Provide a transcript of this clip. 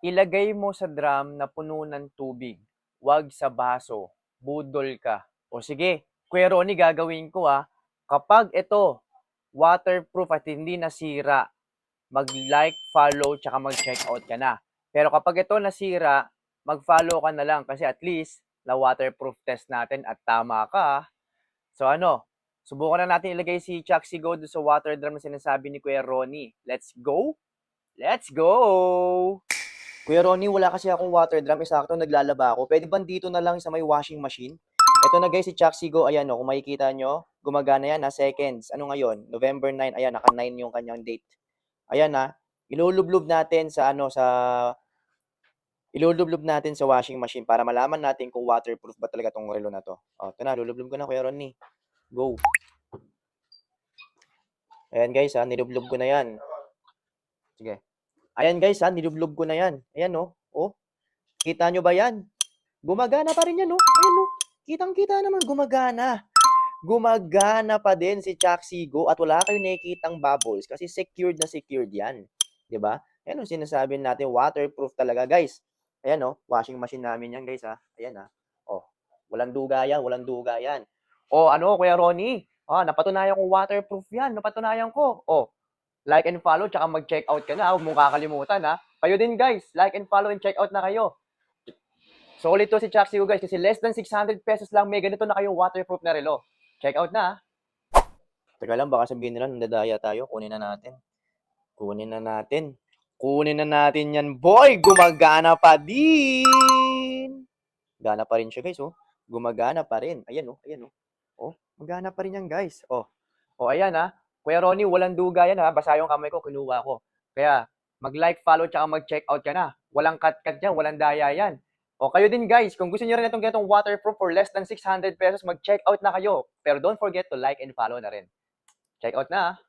Ilagay mo sa drum na puno ng tubig, 'wag sa baso, budol ka. O sige, Kuya Ronnie gagawin ko, kapag ito waterproof at hindi nasira, mag-like, follow, tsaka mag-checkout ka na. Pero kapag ito nasira, mag-follow ka na lang kasi at least na waterproof test natin at tama ka. So ano, subukan na natin ilagay si Chucksy Go doon sa water drum na sinasabi ni Kuya Ronnie. Let's go! Let's go! Kuya Ronnie, wala kasi akong water drum. Eksakto, naglalaba ako. Pwede ba dito na lang sa may washing machine? Ito na guys, si Chucksy Go. Ayan o, kung makikita nyo, gumagana yan na seconds. Ano ngayon? November 9. Ayan, naka 9 yung kanyang date. Ayan na, ilulublob natin sa ilulublob natin sa washing machine para malaman natin kung waterproof ba talaga tong relo na to. O, ito na, lulublob ko na Kuya Ronnie. Go. Ayan guys nilublob ko na yan. Sige. Ayan guys nilublob ko na yan. Ayan oh. Oh, kita nyo ba yan? Gumagana pa rin yan oh. Ayan oh. Kitang-kita naman gumagana. Gumagana pa din si Chucksy Go at wala kayong nakikitang bubbles kasi secured na secured yan. 'Di ba? Yan ang sinasabi natin, waterproof talaga, guys. Ayan oh, washing machine namin yan, guys Ayan Oh, walang duga yan, walang duga yan. Oh, ano, Kuya Ronnie? Napatunayan kong waterproof yan. Napatunayan ko. Oh, like and follow, tsaka mag-check out ka na. Huwag mong kakalimutan, Kayo din, guys. Like and follow and check out na kayo. Solid to si Chucksy Go, guys, kasi less than 600 pesos lang may ganito na kayong waterproof na relo. Check out na. Teka lang, baka sabihin nila nandadaya tayo. Kunin na natin. Kunin na natin. Kunin na natin yan, boy! Gumagana pa din! Gana pa rin siya, guys, oh. Gumagana pa rin. Ayan, oh. Ayan, oh. Oh, magana pa rin yan, guys. Oh. Oh, ayan, Kuya Ronnie, walang duga yan, Basa yung kamay ko, kinuha ko. Kaya, mag-like, follow, tsaka mag-check out ka na. Walang cut-cut yan, walang daya yan. O, kayo din, guys, kung gusto niyo rin itong ganitong waterproof for less than 600 pesos, mag-check out na kayo. Pero don't forget to like and follow na rin. Check out na,